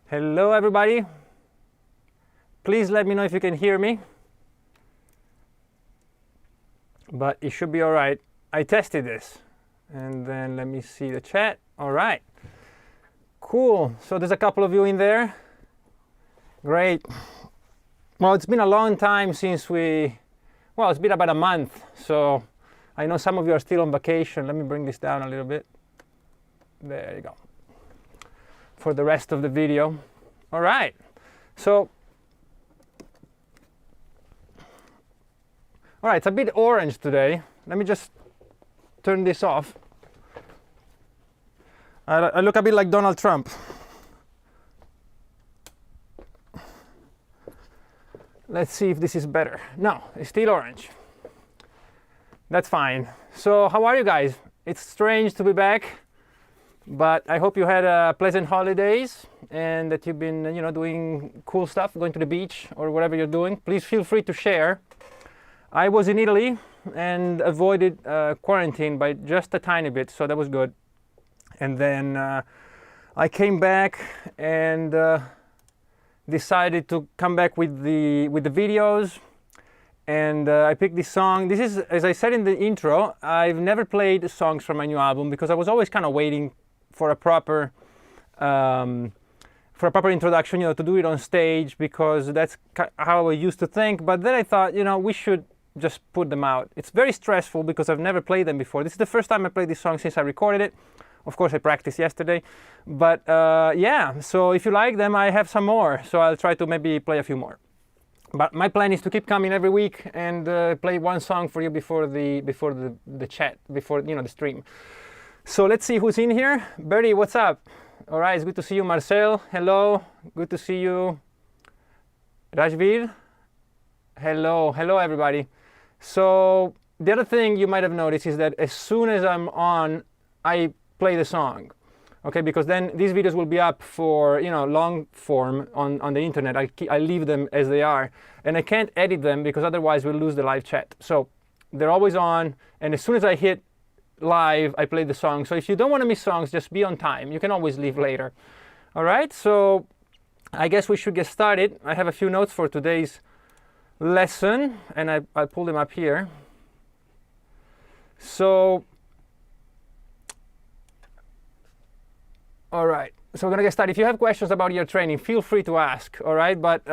Hello everybody. Please let me know if you can hear me. But it should be all right. I tested this. And then let me see the chat. All right. Cool. So there's a couple of you in there. Great. Well, it's been a long time since it's been about a month. So I know some of you are still on vacation. Let me bring this down a little bit. There you go. For the rest of the video. All right. So, all right, it's a bit orange today. Let me just turn this off. I look a bit like Donald Trump. Let's see if this is better. No, it's still orange. That's fine. So how are you guys? It's strange to be back, but I hope you had pleasant holidays and that you've been, doing cool stuff, going to the beach or whatever you're doing. Please feel free to share. I was in Italy and avoided quarantine by just a tiny bit, so that was good. And then I came back and decided to come back with the videos, and I picked this song. This is, as I said in the intro, I've never played songs from my new album because I was always kind of waiting for a proper introduction, to do it on stage, because that's how I used to think. But then I thought, we should just put them out. It's very stressful because I've never played them before. This is the first time I played this song since I recorded it. Of course, I practiced yesterday. But yeah, so if you like them, I have some more. So I'll try to maybe play a few more. But my plan is to keep coming every week and play one song for you before the chat, before the stream. So let's see who's in here. Bertie, what's up? All right, it's good to see you. Marcel, hello. Good to see you. Rajveer, hello. Hello, everybody. So the other thing you might have noticed is that as soon as I'm on, I play the song. Okay, because then these videos will be up for long form on the internet. I leave them as they are, and I can't edit them because otherwise we'll lose the live chat. So they're always on, and as soon as I hit live, I play the song. So if you don't want to miss songs, just be on time. You can always leave later. All right, so I guess we should get started. I have a few notes for today's lesson, and I pulled them up here. So all right, so we're going to get started. If you have questions about your training, feel free to ask, all right? But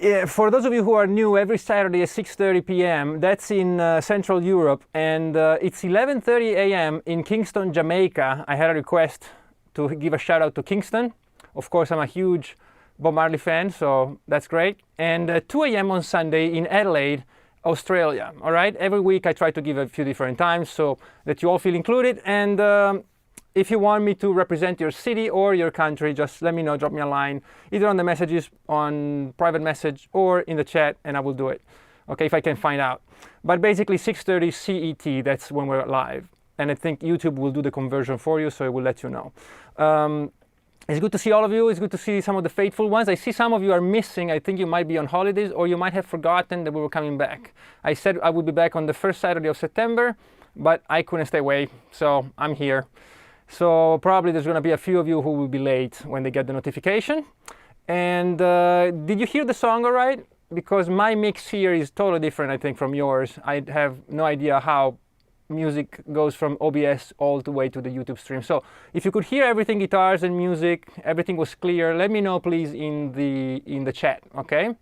yeah, for those of you who are new, every Saturday at 6:30 p.m., that's in Central Europe, and it's 11:30 a.m. in Kingston, Jamaica. I had a request to give a shout out to Kingston. Of course, I'm a huge Bob Marley fan, so that's great. And 2 a.m. on Sunday in Adelaide, Australia, all right? Every week I try to give a few different times so that you all feel included. And if you want me to represent your city or your country, just let me know, drop me a line, either on the messages, on private message, or in the chat, and I will do it, okay, if I can find out. But basically 6:30 CET, that's when we're live. And I think YouTube will do the conversion for you, so it will let you know. It's good to see all of you. It's good to see some of the faithful ones. I see some of you are missing. I think you might be on holidays, or you might have forgotten that we were coming back. I said I would be back on the first Saturday of September, but I couldn't stay away, so I'm here. So probably there's going to be a few of you who will be late when they get the notification. And did you hear the song all right? Because my mix here is totally different, I think, from yours. I have no idea how music goes from OBS all the way to the YouTube stream. So if you could hear everything, guitars and music, everything was clear, let me know, please, in the chat, okay?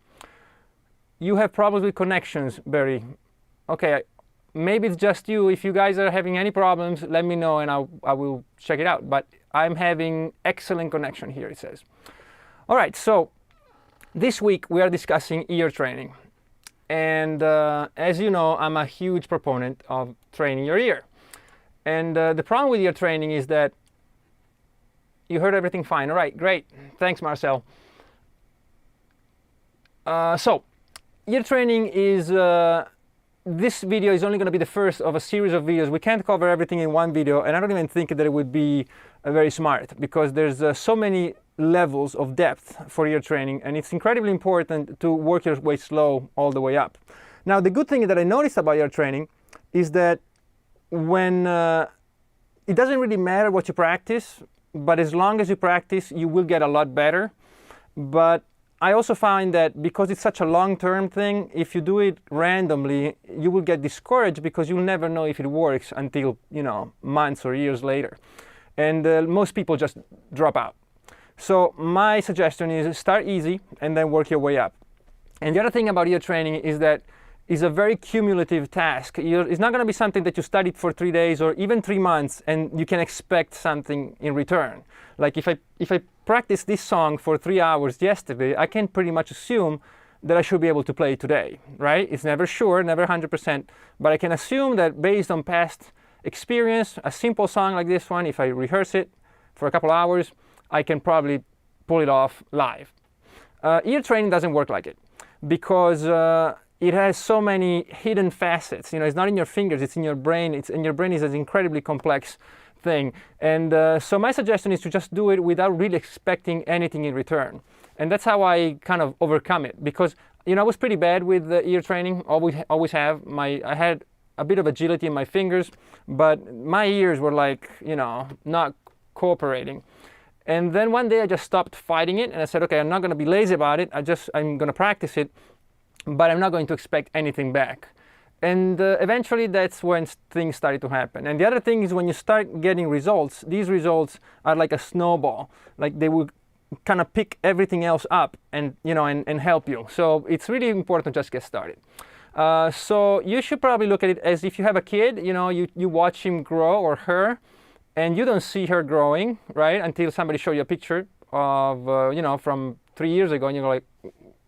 You have problems with connections, Barry. Okay. Maybe it's just you. If you guys are having any problems, let me know and I will check it out. But I'm having excellent connection here, it says. All right, so this week we are discussing ear training. And as you know, I'm a huge proponent of training your ear. And the problem with ear training is that you heard everything fine. All right, great. Thanks, Marcel. So ear training is... this video is only going to be the first of a series of videos. We can't cover everything in one video, and I don't even think that it would be very smart, because there's so many levels of depth for ear training, and it's incredibly important to work your way slow all the way up. Now, the good thing that I noticed about ear training is that when it doesn't really matter what you practice, but as long as you practice, you will get a lot better. But I also find that because it's such a long-term thing, if you do it randomly, you will get discouraged because you'll never know if it works until, months or years later. And most people just drop out. So my suggestion is start easy and then work your way up. And the other thing about ear training is that it's a very cumulative task. It's not going to be something that you studied for 3 days or even 3 months and you can expect something in return. Like if I practiced this song for 3 hours yesterday, I can pretty much assume that I should be able to play it today, right? It's never sure, never 100%, but I can assume that based on past experience, a simple song like this one, if I rehearse it for a couple hours, I can probably pull it off live. Ear training doesn't work like it because it has so many hidden facets. It's not in your fingers, it's in your brain. And your brain is an incredibly complex thing. And so my suggestion is to just do it without really expecting anything in return. And that's how I kind of overcome it. Because I was pretty bad with ear training, always have. I had a bit of agility in my fingers, but my ears were like, not cooperating. And then one day I just stopped fighting it and I said, okay, I'm not going to be lazy about it. I'm going to practice it, but I'm not going to expect anything back. And eventually that's when things started to happen. And the other thing is when you start getting results, these results are like a snowball. Like they will kind of pick everything else up and, and help you. So it's really important to just get started. So you should probably look at it as if you have a kid, you watch him grow or her, and you don't see her growing, right? Until somebody show you a picture of, from 3 years ago, and you're like,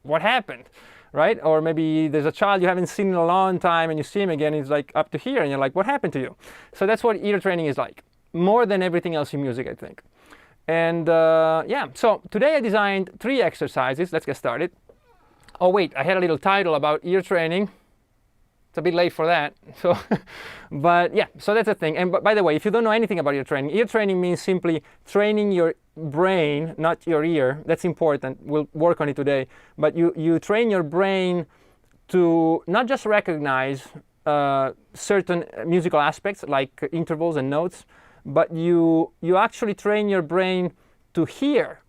what happened, right? Or maybe there's a child you haven't seen in a long time, and you see him again, he's like up to here, and you're like, what happened to you? So that's what ear training is like, more than everything else in music, I think. And so today I designed 3 exercises. Let's get started. Oh wait, I had a little title about ear training. It's a bit late for that. So, but yeah, so that's the thing. And by the way, if you don't know anything about ear training means simply training your brain, not your ear. That's important. We'll work on it today. But you train your brain to not just recognize certain musical aspects like intervals and notes, but you actually train your brain to hear,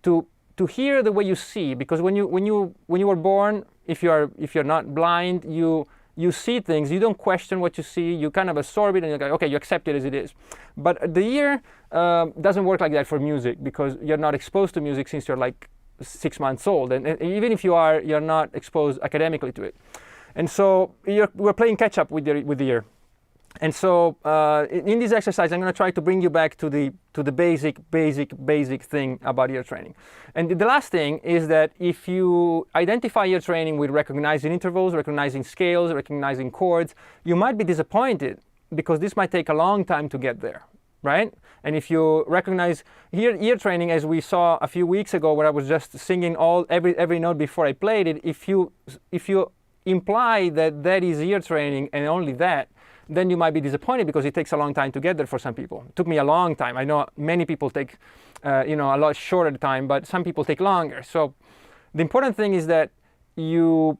to hear the way you see. Because when you were born, if you're not blind, you see things, you don't question what you see, you kind of absorb it and you're like, okay, you accept it as it is. But the ear doesn't work like that for music because you're not exposed to music since you're like 6 months old. And even if you are, you're not exposed academically to it. And so we're playing catch up with the ear. And so in this exercise, I'm going to try to bring you back to the basic thing about ear training. And the last thing is that if you identify ear training with recognizing intervals, recognizing scales, recognizing chords, you might be disappointed because this might take a long time to get there, right? And if you recognize ear training, as we saw a few weeks ago, where I was just singing every note before I played it, if you imply that is ear training and only that, then you might be disappointed because it takes a long time to get there for some people. It took me a long time. I know many people take, a lot shorter time, but some people take longer. So the important thing is that where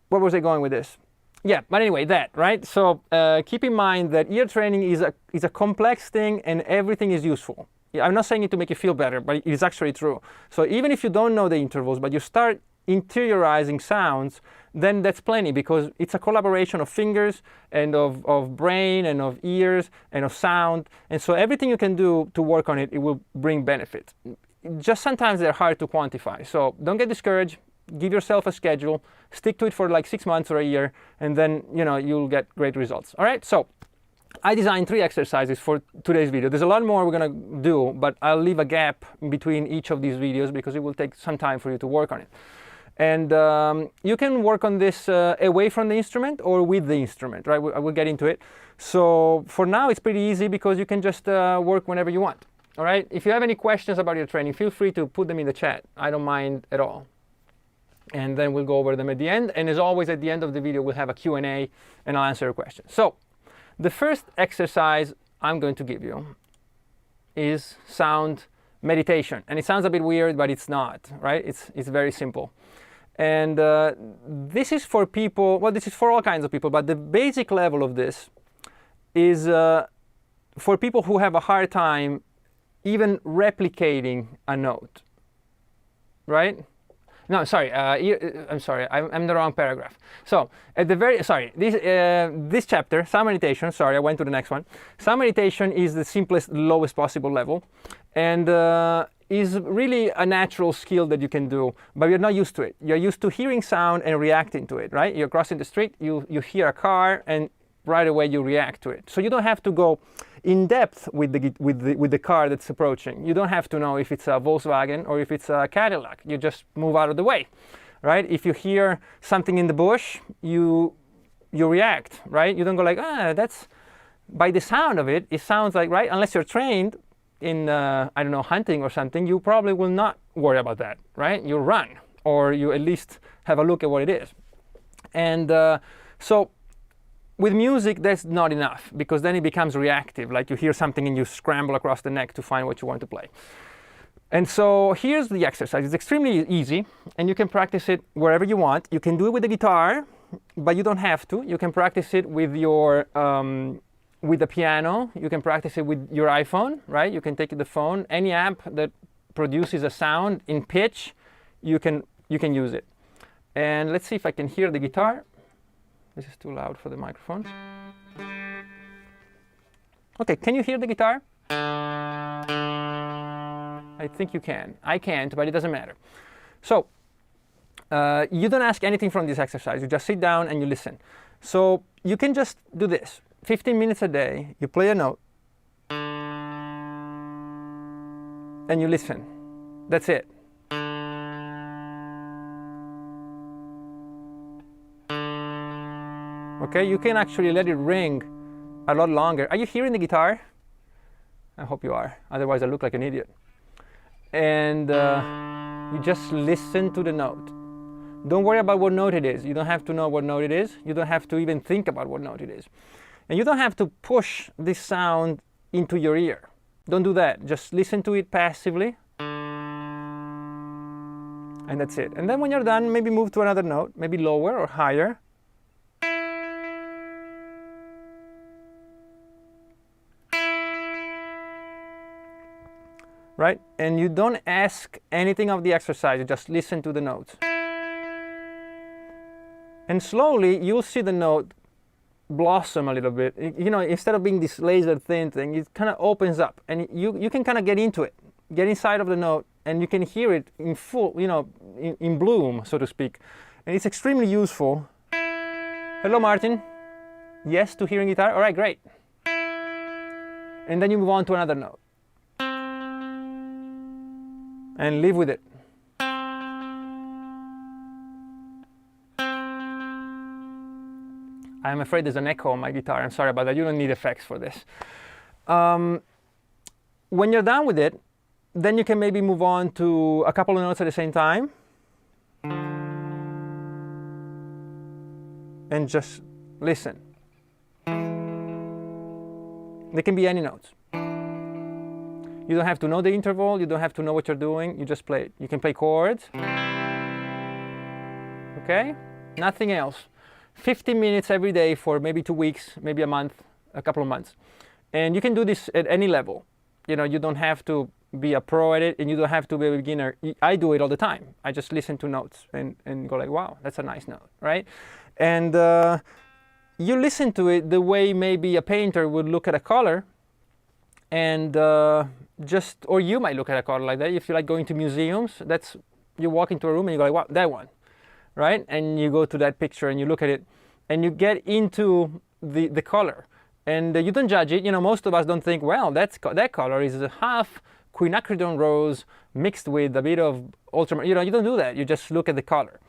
was I going with this? Yeah, but anyway, that, right? So keep in mind that ear training is a complex thing and everything is useful. Yeah, I'm not saying it to make you feel better, but it is actually true. So even if you don't know the intervals, but you start interiorizing sounds, then that's plenty because it's a collaboration of fingers and of brain and of ears and of sound. And so everything you can do to work on it, it will bring benefit. Just sometimes they're hard to quantify. So don't get discouraged. Give yourself a schedule. Stick to it for like 6 months or a year, and then you'll get great results. All right. So I designed 3 exercises for today's video. There's a lot more we're going to do, but I'll leave a gap between each of these videos because it will take some time for you to work on it. And you can work on this away from the instrument or with the instrument, right? I will get into it. So for now, it's pretty easy because you can just work whenever you want. All right. If you have any questions about your training, feel free to put them in the chat. I don't mind at all. And then we'll go over them at the end. And as always, at the end of the video, we'll have a Q&A and I'll answer your questions. So the first exercise I'm going to give you is sound meditation. And it sounds a bit weird, but it's not, right? It's very simple. And this is for people, well, this is for all kinds of people, but the basic level of this is for people who have a hard time even replicating a note, right? No, sorry, I'm sorry, I'm in the wrong paragraph. So at the very, sorry, this chapter, sound meditation, sorry, I went to the next one. Sound meditation is the simplest, lowest possible level, and is really a natural skill that you can do, but you're not used to it. You're used to hearing sound and reacting to it, right? You're crossing the street, you hear a car, and right away you react to it. So you don't have to go in depth with the car that's approaching. You don't have to know if it's a Volkswagen or if it's a Cadillac. You just move out of the way, right? If you hear something in the bush, you react, right? You don't go like, that's, by the sound of it, it sounds like, right? Unless you're trained in, I don't know, hunting or something, you probably will not worry about that, right? You run, or you at least have a look at what it is. And so with music, that's not enough, because then it becomes reactive, like you hear something and you scramble across the neck to find what you want to play. And so here's the exercise. It's extremely easy, and you can practice it wherever you want. You can do it with the guitar, but you don't have to. You can practice it with your with the piano. You can practice it with your iPhone, right? You can take the phone, any app that produces a sound in pitch, you can use it. And let's see if I can hear the guitar. This is too loud for the microphone. Okay, can you hear the guitar? I think you can. I can't, but it doesn't matter. So you don't ask anything from this exercise. You just sit down and you listen. So you can just do this. 15 minutes a day, you play a note, and you listen. That's it. Okay, you can actually let it ring a lot longer. Are you hearing the guitar? I hope you are. Otherwise, I look like an idiot. And you just listen to the note. Don't worry about what note it is. You don't have to know what note it is. You don't have to even think about what note it is. And you don't have to push this sound into your ear. Don't do that. Just listen to it passively. And that's it. And then when you're done, maybe move to another note, maybe lower or higher. Right? And you don't ask anything of the exercise, you just listen to the notes. And slowly, you'll see the note blossom a little bit. You know, instead of being this laser thin thing, it kind of opens up, and you can kind of get into it, get inside of the note, and you can hear it in full, you know, in bloom, so to speak. And it's extremely useful. Hello, Martin. Yes to hearing guitar? All right, great. And then you move on to another note. And live with it. I'm afraid there's an echo on my guitar. I'm sorry about that. You don't need effects for this. When you're done with it, then you can maybe move on to a couple of notes at the same time. And just listen. They can be any notes. You don't have to know the interval. You don't have to know what you're doing. You just play it. You can play chords. Okay? Nothing else. 50 minutes every day for maybe 2 weeks, maybe a month, a couple of months. And you can do this at any level. You know, you don't have to be a pro at it, and you don't have to be a beginner. I do it all the time. I just listen to notes and go like, wow, that's a nice note, right? And you listen to it the way maybe a painter would look at a color, and or you might look at a color like that. If you like going to museums, you walk into a room and you go like, wow, that one. Right? And you go to that picture and you look at it and you get into the color. And you don't judge it. You know, most of us don't think, well, that color is a half quinacridone rose mixed with a bit of ultramarine. You know, you don't do that. You just look at the color.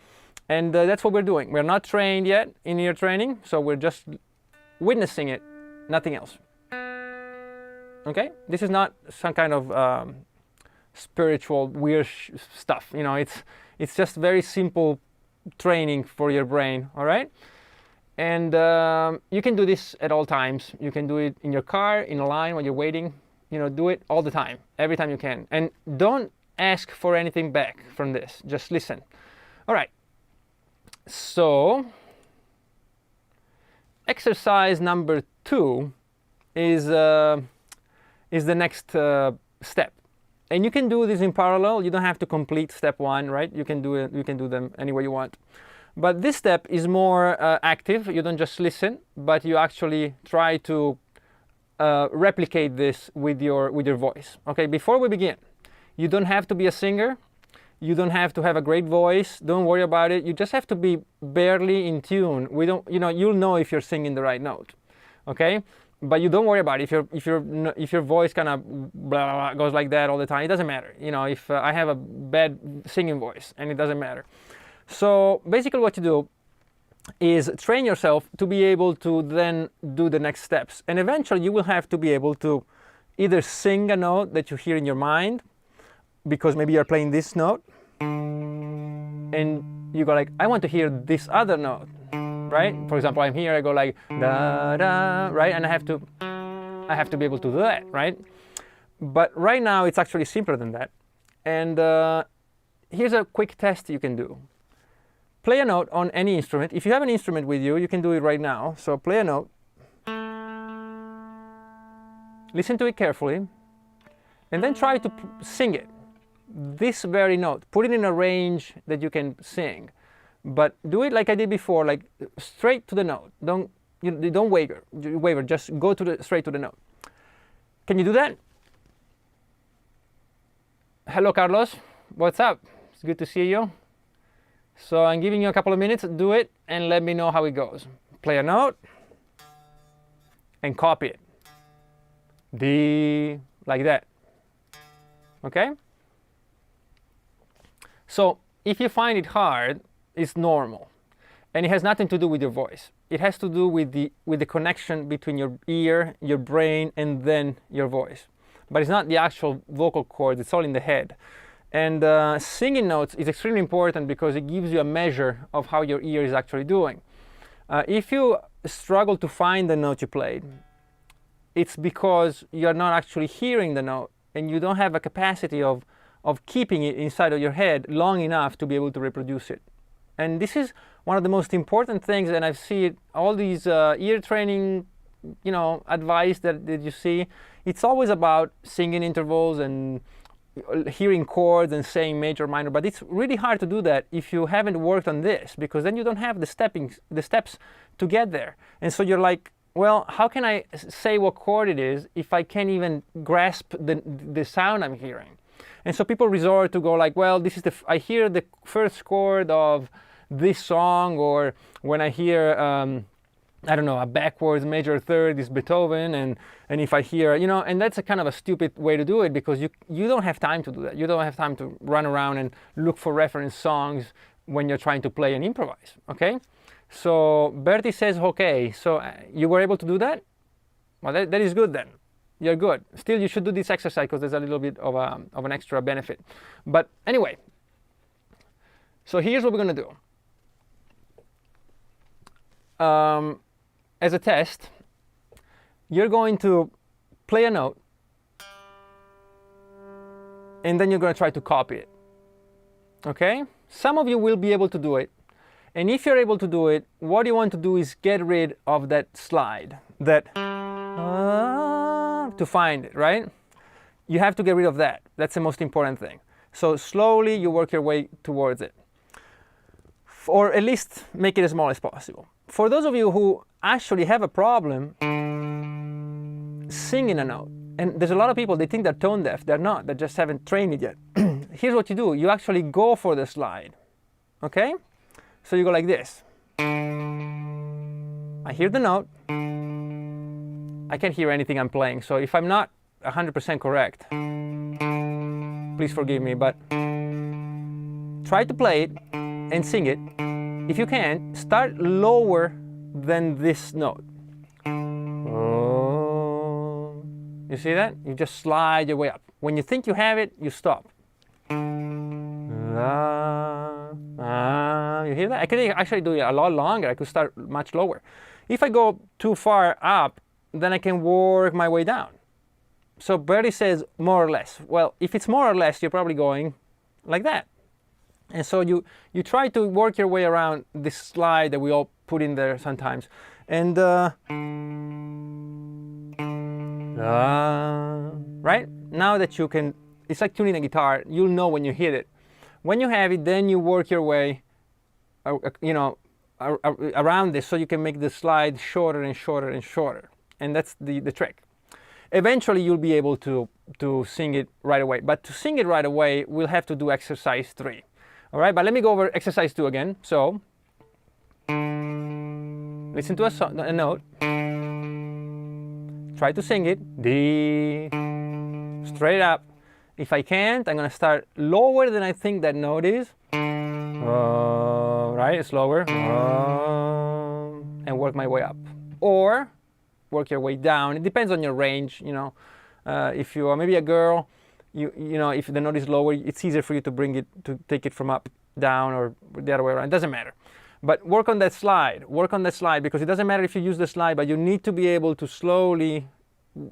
And that's what we're doing. We're not trained yet in ear training, so we're just witnessing it, nothing else. Okay? This is not some kind of spiritual weird stuff. You know, it's just very simple training for your brain, all right? And you can do this at all times. You can do it in your car, in a line when you're waiting. You know, do it all the time, every time you can. And don't ask for anything back from this. Just listen. All right. So, exercise number 2 is the next step. And you can do this in parallel. You don't have to complete step 1, right? You can do it. You can do them any way you want. But this step is more active. You don't just listen, but you actually try to replicate this with your voice. Okay. Before we begin, you don't have to be a singer. You don't have to have a great voice. Don't worry about it. You just have to be barely in tune. We don't, you'll know if you're singing the right note, okay? But you don't worry about it. If your voice kind of goes like that all the time, it doesn't matter. If I have a bad singing voice, and it doesn't matter. So basically, what you do is train yourself to be able to then do the next steps, and eventually you will have to be able to either sing a note that you hear in your mind, because maybe you're playing this note and you go like, I want to hear this other note, right? For example, I'm here, I go like da da, right? And I have to be able to do that, right? But right now it's actually simpler than that. And here's a quick test you can do. Play a note on any instrument. If you have an instrument with you, you can do it right now. So play a note, listen to it carefully, and then try to sing it. This very note, put it in a range that you can sing, but do it like I did before, like straight to the note. Don't waver. Just go straight to the note. Can you do that? Hello, Carlos. What's up? It's good to see you. So I'm giving you a couple of minutes. Do it and let me know how it goes. Play a note and copy it. D, like that. Okay? So if you find it hard, it's normal, and it has nothing to do with your voice. It has to do with the connection between your ear, your brain, and then your voice. But it's not the actual vocal cords. It's all in the head. And singing notes is extremely important because it gives you a measure of how your ear is actually doing. If you struggle to find the note you played, it's because you're not actually hearing the note, and you don't have a capacity of keeping it inside of your head long enough to be able to reproduce it. And this is one of the most important things, and I've seen all these ear training, advice that you see. It's always about singing intervals and hearing chords and saying major, minor, but it's really hard to do that if you haven't worked on this, because then you don't have the steps to get there. And so you're like, well, how can I say what chord it is if I can't even grasp the sound I'm hearing? And so people resort to go like, well, I hear the first chord of this song, or when I hear, I don't know, a backwards major third is Beethoven, and if I hear, and that's a kind of a stupid way to do it, because you don't have time to do that. You don't have time to run around and look for reference songs when you're trying to play and improvise, okay? So Bertie says, okay, so you were able to do that? Well, that is good then. You're good. Still, you should do this exercise because there's a little bit of an extra benefit. But anyway, so here's what we're going to do. As a test, you're going to play a note, and then you're going to try to copy it. Okay? Some of you will be able to do it. And if you're able to do it, what you want to do is get rid of that slide, to find it, right? You have to get rid of that. That's the most important thing. So slowly you work your way towards it, or at least make it as small as possible. For those of you who actually have a problem singing a note, and there's a lot of people, they think they're tone deaf. They're not. They just haven't trained it yet. Here's what you do. You actually go for the slide, okay? So you go like this. I hear the note. I can't hear anything I'm playing. So if I'm not 100% correct, please forgive me, but try to play it and sing it. If you can, start lower than this note. Oh. You see that? You just slide your way up. When you think you have it, you stop. You hear that? I could actually do it a lot longer. I could start much lower. If I go too far up, then I can work my way down. So Bertie says more or less. Well, if it's more or less, you're probably going like that. And so you try to work your way around this slide that we all put in there sometimes. And right now that you can, it's like tuning a guitar, you'll know when you hit it. When you have it, then you work your way, around this so you can make the slide shorter and shorter and shorter. And that's the trick. Eventually, you'll be able to sing it right away. But to sing it right away, we'll have to do exercise 3. All right, but let me go over exercise 2 again. So, listen to a note. Try to sing it. D, straight up. If I can't, I'm going to start lower than I think that note is. Right, slower. And work my way up. Or work your way down. It depends on your range, you know. If you are maybe a girl, you know, if the note is lower, it's easier for you to bring it, to take it from up, down, or the other way around. It doesn't matter. But work on that slide. Work on that slide, because it doesn't matter if you use the slide, but you need to be able to slowly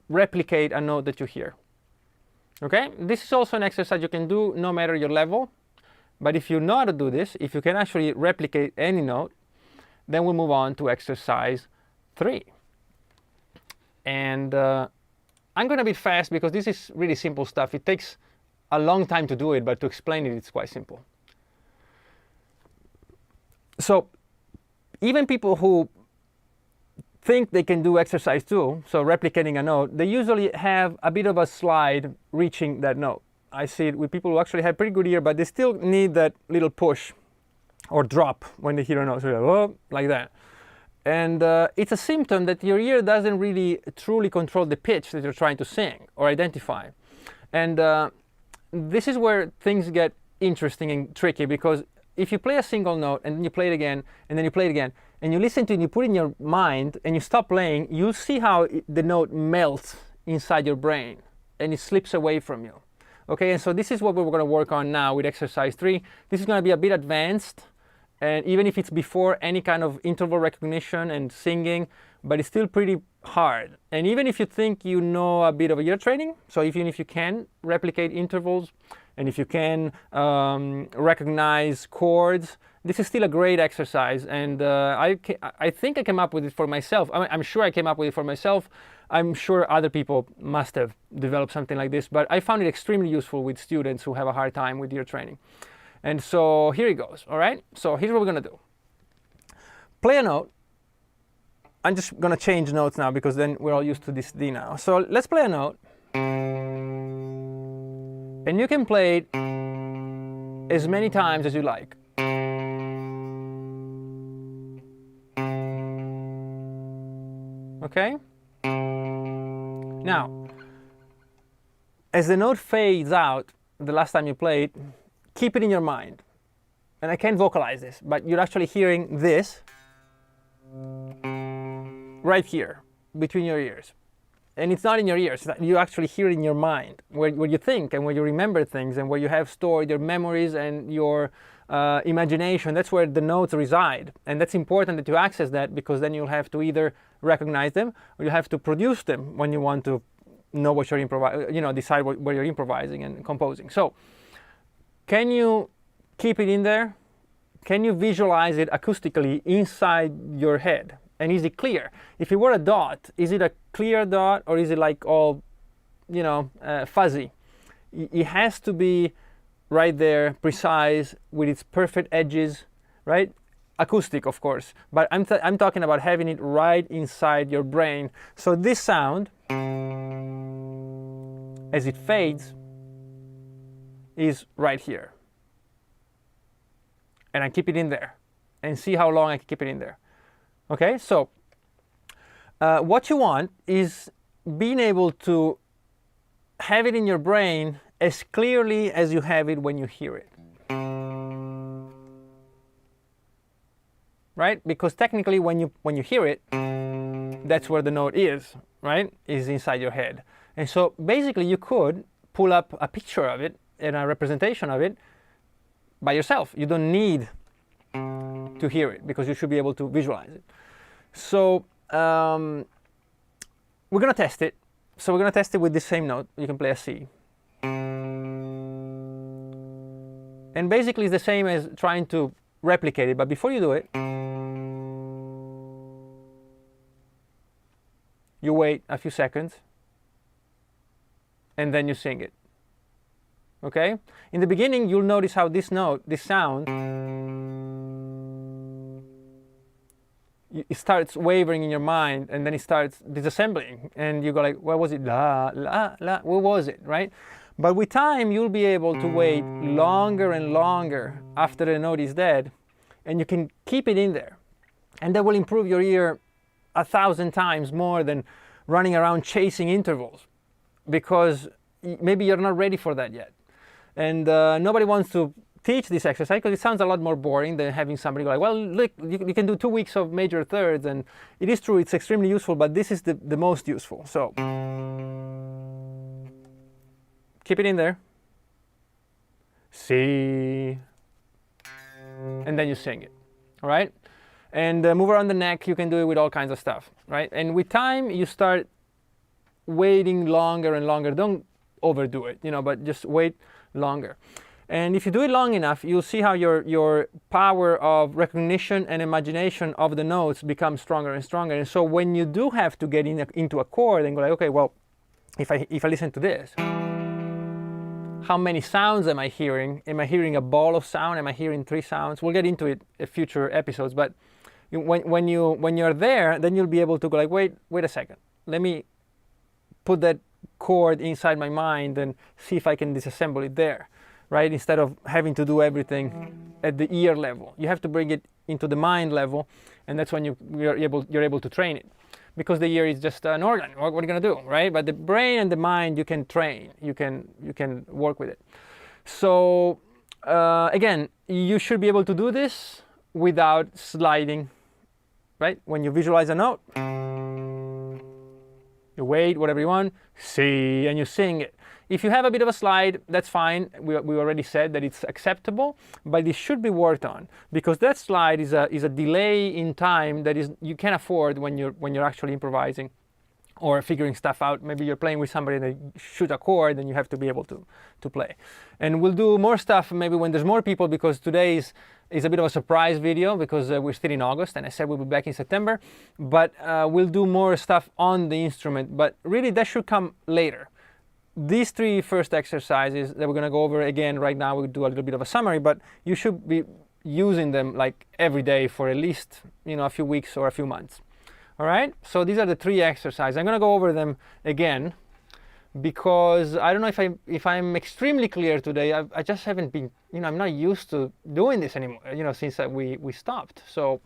replicate a note that you hear. Okay? This is also an exercise you can do no matter your level. But if you know how to do this, if you can actually replicate any note, then we'll move on to exercise 3. And I'm going to be fast because this is really simple stuff. It takes a long time to do it, but to explain it, it's quite simple. So even people who think they can do exercise 2, so replicating a note, they usually have a bit of a slide reaching that note. I see it with people who actually have pretty good ear, but they still need that little push or drop when they hear a note. So they're like, oh, like that. And it's a symptom that your ear doesn't really truly control the pitch that you're trying to sing or identify. And this is where things get interesting and tricky, because if you play a single note and then you play it again and then you play it again and you listen to it and you put it in your mind and you stop playing, you'll see how the note melts inside your brain and it slips away from you. Okay, and so this is what we're going to work on now with exercise 3. This is going to be a bit advanced, and even if it's before any kind of interval recognition and singing, but it's still pretty hard. And even if you think you know a bit of ear training, so even if you can replicate intervals, and if you can recognize chords, this is still a great exercise. And I think I came up with it for myself. I'm sure I came up with it for myself. I'm sure other people must have developed something like this, but I found it extremely useful with students who have a hard time with ear training. And so here it goes, all right? So here's what we're going to do. Play a note. I'm just going to change notes now because then we're all used to this D now. So let's play a note. And you can play it as many times as you like. Okay? Now, as the note fades out, the last time you play it, keep it in your mind. And I can't vocalize this, but you're actually hearing this right here, between your ears. And it's not in your ears, you actually hear it in your mind, where you think and where you remember things and where you have stored your memories and your imagination. That's where the notes reside. And that's important that you access that, because then you'll have to either recognize them or you have to produce them when you want to know what you're improvising, decide where you're improvising and composing. So, can you keep it in there? Can you visualize it acoustically inside your head? And is it clear? If it were a dot, is it a clear dot or is it like all, fuzzy? It has to be right there, precise, with its perfect edges, right? Acoustic, of course, but I'm talking about having it right inside your brain. So this sound, as it fades, is right here. And I keep it in there. And see how long I can keep it in there. Okay, so what you want is being able to have it in your brain as clearly as you have it when you hear it. Right? Because technically when you hear it, that's where the note is, right? Is inside your head. And so basically you could pull up a picture of it and a representation of it by yourself. You don't need to hear it because you should be able to visualize it. So we're going to test it. So we're going to test it with the same note. You can play a C. And basically it's the same as trying to replicate it, but before you do it, you wait a few seconds and then you sing it. Okay? In the beginning, you'll notice how this note, this sound, it starts wavering in your mind, and then it starts disassembling, and you go like, what was it? La, la, la, what was it, right? But with time, you'll be able to wait longer and longer after the note is dead, and you can keep it in there. And that will improve your ear 1,000 times more than running around chasing intervals, because maybe you're not ready for that yet. And nobody wants to teach this exercise because it sounds a lot more boring than having somebody go like, well, look, you can do 2 weeks of major thirds, and it is true, it's extremely useful, but this is the most useful. So keep it in there. C. And then you sing it, all right? And move around the neck. You can do it with all kinds of stuff, right? And with time, you start waiting longer and longer. Don't overdo it, but just wait longer. And if you do it long enough, you'll see how your power of recognition and imagination of the notes becomes stronger and stronger. And so when you do have to get into a chord and go like, okay, well, if I listen to this, how many sounds am I hearing? Am I hearing a ball of sound? Am I hearing 3 sounds? We'll get into it in future episodes. But when you're there, then you'll be able to go like, wait a second. Let me put that chord inside my mind and see if I can disassemble it there. Right? Instead of having to do everything at the ear level, you have to bring it into the mind level, and that's when you're able to train it, because the ear is just an organ. What are you going to do, right? But the brain and the mind, you can train. You can work with it. So again, you should be able to do this without sliding. Right? When you visualize a note, you wait, whatever you want, C, and you sing it. If you have a bit of a slide, that's fine. We already said that it's acceptable, but it should be worked on, because that slide is a delay in time that you can't afford when you're actually improvising or figuring stuff out. Maybe you're playing with somebody that shoot a chord, and you have to be able to play. And we'll do more stuff maybe when there's more people, because today is a bit of a surprise video, because we're still in August, and I said we'll be back in September. But we'll do more stuff on the instrument, but really that should come later. These 3 first exercises that we're going to go over again right now, we'll do a little bit of a summary, but you should be using them like every day for at least a few weeks or a few months. All right, so these are the 3 exercises. I'm going to go over them again, because I don't know if I'm extremely clear today. I just haven't been, I'm not used to doing this anymore, since we stopped. So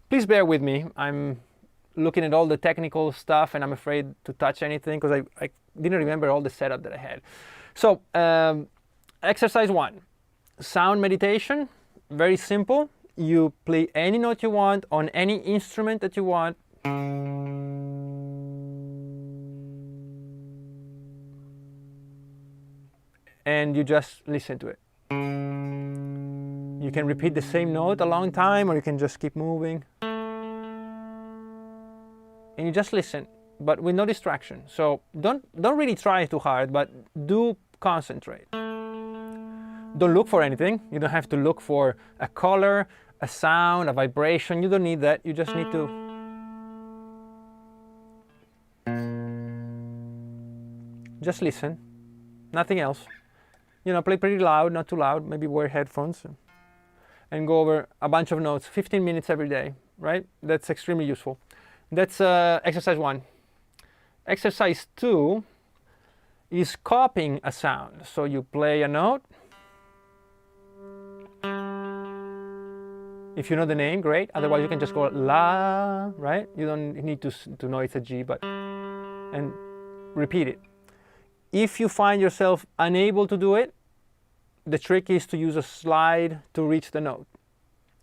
please bear with me. I'm looking at all the technical stuff, and I'm afraid to touch anything because I didn't remember all the setup that I had. So exercise 1, sound meditation. Very simple. You play any note you want on any instrument that you want. And you just listen to it. You can repeat the same note a long time, or you can just keep moving. And you just listen, but with no distraction. So don't really try too hard, but do concentrate. Don't look for anything. You don't have to look for a color, a sound, a vibration. You don't need that. You just need to just listen. Nothing else. Play pretty loud, not too loud. Maybe wear headphones and go over a bunch of notes, 15 minutes every day, right? That's extremely useful. That's exercise 1. Exercise 2 is copying a sound. So you play a note. If you know the name, great. Otherwise, you can just go la, right? You don't need to know it's a G, and repeat it. If you find yourself unable to do it, the trick is to use a slide to reach the note.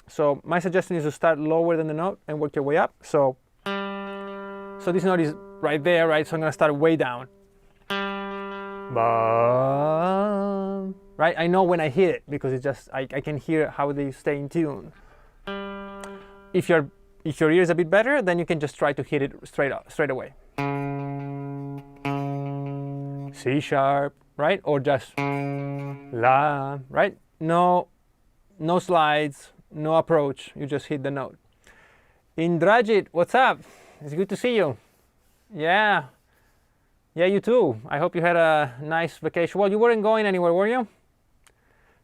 So my suggestion is to start lower than the note and work your way up. So this note is right there, right? So I'm going to start way down. Ba, right? I know when I hit it, because it's just I can hear how they stay in tune. If your ear is a bit better, then you can just try to hit it straight away. C sharp, right? Or just la, right? No slides, no approach. You just hit the note. Indrajit, what's up? It's good to see you. Yeah. Yeah, you too. I hope you had a nice vacation. Well, you weren't going anywhere, were you?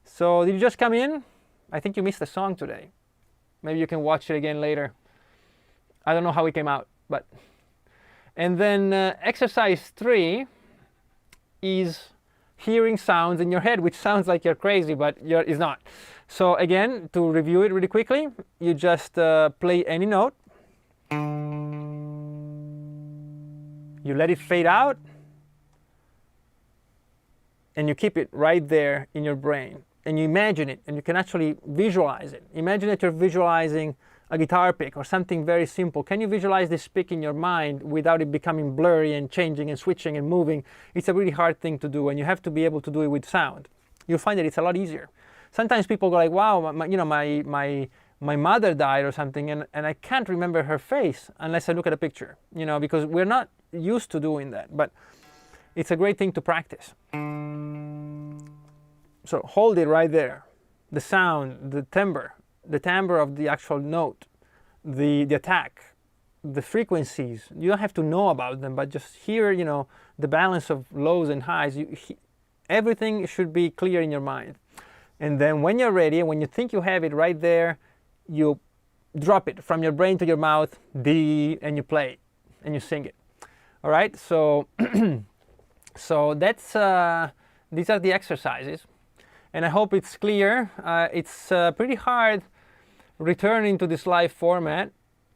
So did you just come in? I think you missed the song today. Maybe you can watch it again later. I don't know how it came out, but. And then exercise 3 is hearing sounds in your head, which sounds like you're crazy, but it's not. So again, to review it really quickly, you just play any note. You let it fade out, and you keep it right there in your brain. And you imagine it, and you can actually visualize it. Imagine that you're visualizing a guitar pick or something very simple. Can you visualize this pick in your mind without it becoming blurry and changing and switching and moving? It's a really hard thing to do, and you have to be able to do it with sound. You'll find that it's a lot easier. Sometimes people go like, wow, my mother died or something, and I can't remember her face unless I look at a picture, because we're not used to doing that. But it's a great thing to practice. So hold it right there. The sound, the timbre of the actual note, the attack, the frequencies. You don't have to know about them, but just hear, the balance of lows and highs. Everything should be clear in your mind. And then when you're ready, when you think you have it right there, you drop it from your brain to your mouth, and you play it, and you sing it. All right, so so that's these are the exercises. And I hope it's clear. It's pretty hard returning to this live format.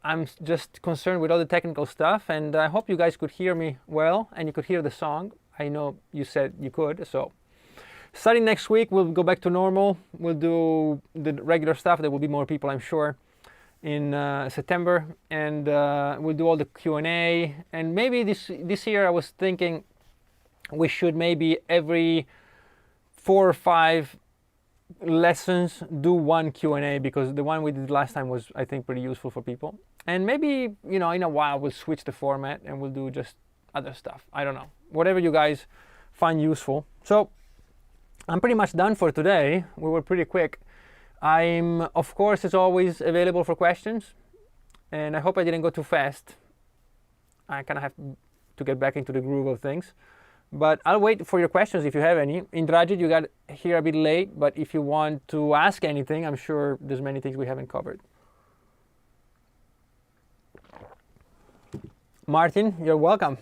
I'm just concerned with all the technical stuff, and I hope you guys could hear me well and you could hear the song. I know you said you could, so starting next week we'll go back to normal. We'll do the regular stuff. There will be more people, I'm sure, in September, and we'll do all the Q&A. And maybe this year I was thinking we should maybe every 4 or 5 lessons do one Q&A, because the one we did last time was, I think, pretty useful for people. And maybe, in a while we'll switch the format and we'll do just other stuff. I don't know. Whatever you guys find useful. So I'm pretty much done for today. We were pretty quick. I'm, of course, as always, available for questions. And I hope I didn't go too fast. I kind of have to get back into the groove of things. But I'll wait for your questions if you have any. Indrajit, you got here a bit late, but if you want to ask anything, I'm sure there's many things we haven't covered. Martin, you're welcome.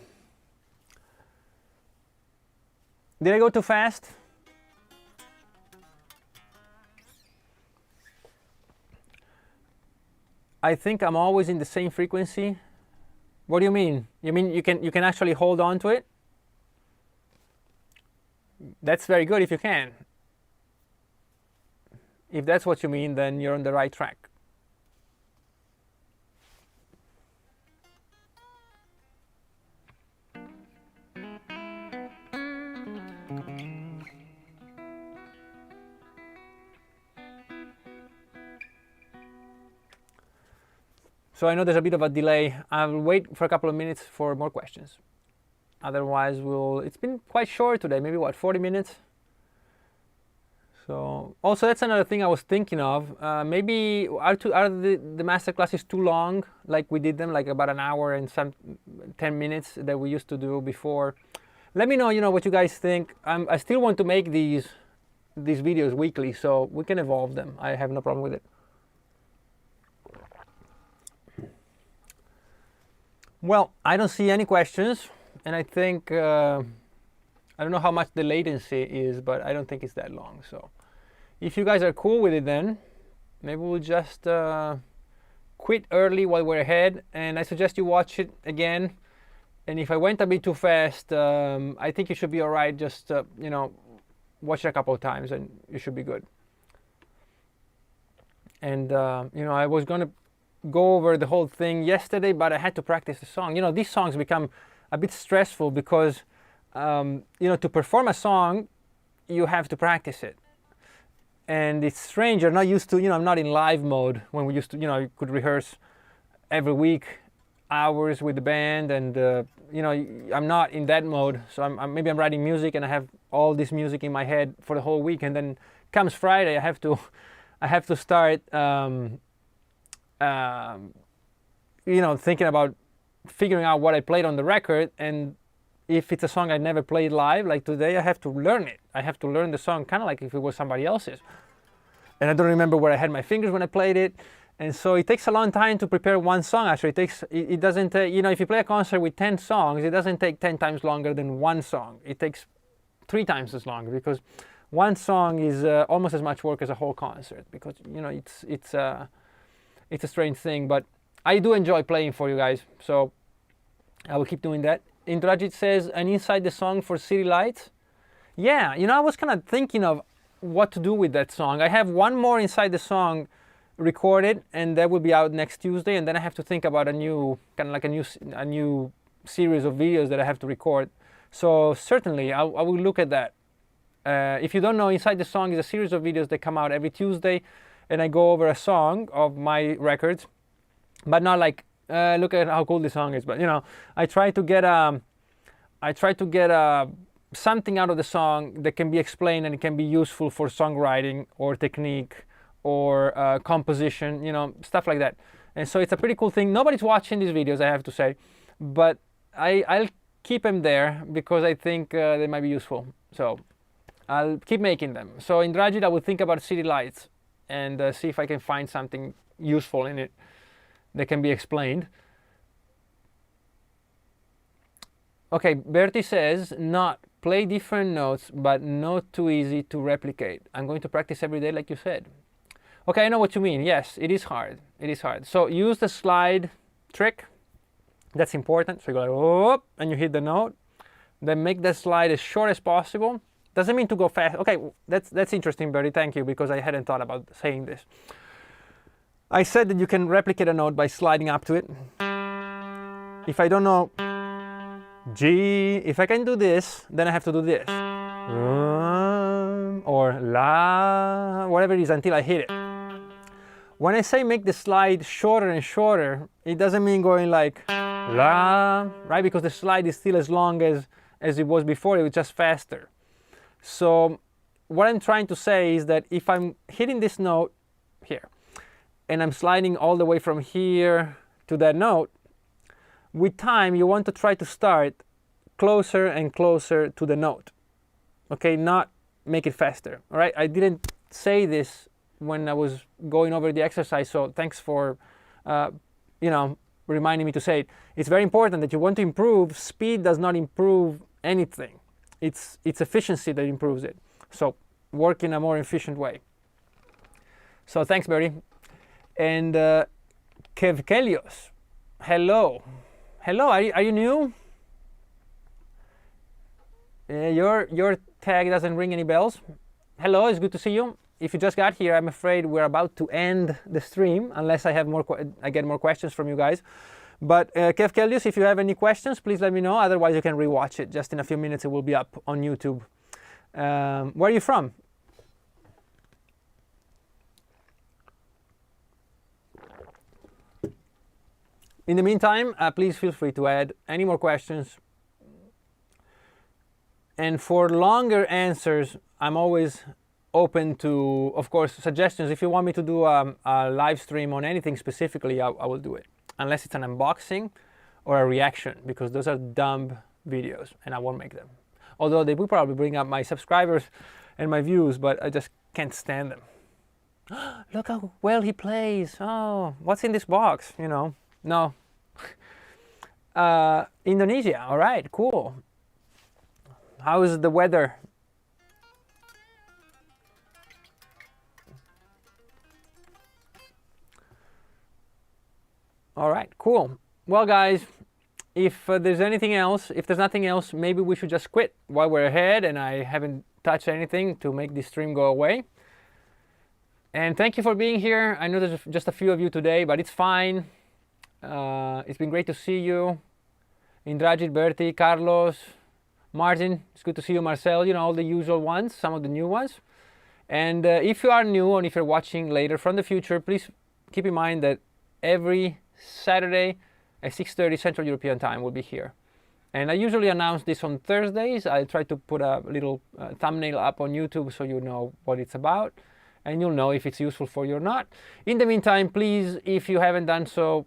Did I go too fast? I think I'm always in the same frequency. What do you mean? You mean you can actually hold on to it? That's very good if you can. If that's what you mean, then you're on the right track. So I know there's a bit of a delay. I'll wait for a couple of minutes for more questions. Otherwise, it's been quite short today, maybe 40 minutes? So also that's another thing I was thinking of. Maybe are the master classes too long, like we did them, like about an hour and some 10 minutes that we used to do before? Let me know, what you guys think. I still want to make these videos weekly, so we can evolve them. I have no problem with it. Well, I don't see any questions. And I think, I don't know how much the latency is, but I don't think it's that long. So if you guys are cool with it, then maybe we'll just quit early while we're ahead. And I suggest you watch it again. And if I went a bit too fast, I think you should be all right. Just, watch it a couple of times and you should be good. And, I was going to go over the whole thing yesterday, but I had to practice the song. These songs become a bit stressful because, to perform a song, you have to practice it. And it's strange, you're not used to, I'm not in live mode when we used to, you could rehearse every week, hours with the band, and, I'm not in that mode. So maybe I'm writing music and I have all this music in my head for the whole week, and then comes Friday, I have to start, thinking about figuring out what I played on the record, and if it's a song I never played live, like today, I have to learn it. I have to learn the song kind of like if it was somebody else's. And I don't remember where I had my fingers when I played it. And so it takes a long time to prepare one song. Actually, it doesn't, you know, if you play a concert with 10 songs, it doesn't take 10 times longer than one song. It takes 3 times as long, because one song is almost as much work as a whole concert, because, you know, it's a strange thing. But I do enjoy playing for you guys, so I will keep doing that. Indrajit says, an inside the song for City Lights. Yeah, you know, I was kind of thinking of what to do with that song. I have one more inside the song recorded, and that will be out next Tuesday, and then I have to think about a new kind of like a new series of videos that I have to record. So certainly I will look at that. If you don't know, inside the song is a series of videos that come out every Tuesday, and I go over a song of my records, but not like look at how cool this song is, but you know, I try to get something out of the song that can be explained and it can be useful for songwriting or technique or composition, you know, stuff like that. And so it's a pretty cool thing. Nobody's watching these videos, I have to say, but I'll keep them there because I think they might be useful. So I'll keep making them. So in Indrajit, I will think about City Lights and see if I can find something useful in it that can be explained. Okay, Bertie says, not play different notes, but not too easy to replicate. I'm going to practice every day, like you said. Okay, I know what you mean. Yes, it is hard. It is hard. So use the slide trick. That's important. So you go like, whoop, and you hit the note. Then make the slide as short as possible. Doesn't mean to go fast. Okay, that's interesting, Bertie. Thank you, because I hadn't thought about saying this. I said that you can replicate a note by sliding up to it. If I don't know G, if I can do this, then I have to do this. Or La, whatever it is, until I hit it. When I say make the slide shorter and shorter, it doesn't mean going like La, right? Because the slide is still as long as it was before, it was just faster. So what I'm trying to say is that if I'm hitting this note here, and I'm sliding all the way from here to that note, with time you want to try to start closer and closer to the note. Okay, not make it faster. All right, I didn't say this when I was going over the exercise, so thanks for you know, reminding me to say it. It's very important that you want to improve. Speed does not improve anything. It's efficiency that improves it. So work in a more efficient way. So thanks, Bertie. And Kevkelios, hello. Hello, are you new? Your tag doesn't ring any bells. Hello, it's good to see you. If you just got here, I'm afraid we're about to end the stream unless I have I get more questions from you guys. But Kevkelios, if you have any questions, please let me know. Otherwise, you can rewatch it. Just in a few minutes, it will be up on YouTube. Where are you from? In the meantime, please feel free to add any more questions. And for longer answers, I'm always open to, of course, suggestions. If you want me to do a live stream on anything specifically, I will do it. Unless it's an unboxing or a reaction, because those are dumb videos and I won't make them. Although they will probably bring up my subscribers and my views, but I just can't stand them. Look how well he plays. Oh, what's in this box? You know, no. Indonesia, all right, cool. How's the weather? All right, cool. Well, guys, if there's anything else, if there's nothing else, maybe we should just quit while we're ahead and I haven't touched anything to make this stream go away. And thank you for being here. I know there's just a few of you today, but it's fine. It's been great to see you. Indrajit, Bertie, Carlos, Martin, it's good to see you, Marcel, you know, all the usual ones, some of the new ones. And if you are new and if you're watching later from the future, please keep in mind that every Saturday at 6:30 Central European Time will be here. And I usually announce this on Thursdays. I'll try to put a little thumbnail up on YouTube so you know what it's about. And you'll know if it's useful for you or not. In the meantime, please, if you haven't done so,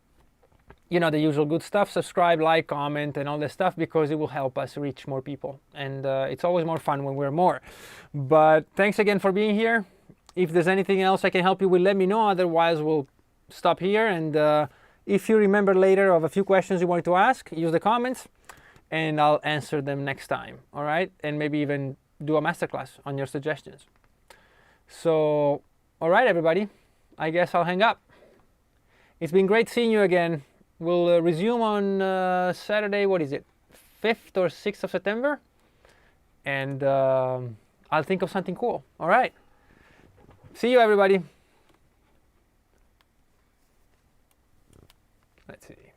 you know, the usual good stuff. Subscribe, like, comment, and all this stuff, because it will help us reach more people. And it's always more fun when we're more. But thanks again for being here. If there's anything else I can help you with, let me know. Otherwise, we'll stop here. And if you remember later of a few questions you wanted to ask, use the comments, and I'll answer them next time. All right? And maybe even do a masterclass on your suggestions. So, all right, everybody. I guess I'll hang up. It's been great seeing you again. We'll resume on Saturday, what is it, 5th or 6th of September? And I'll think of something cool. All right. See you, everybody. Let's see.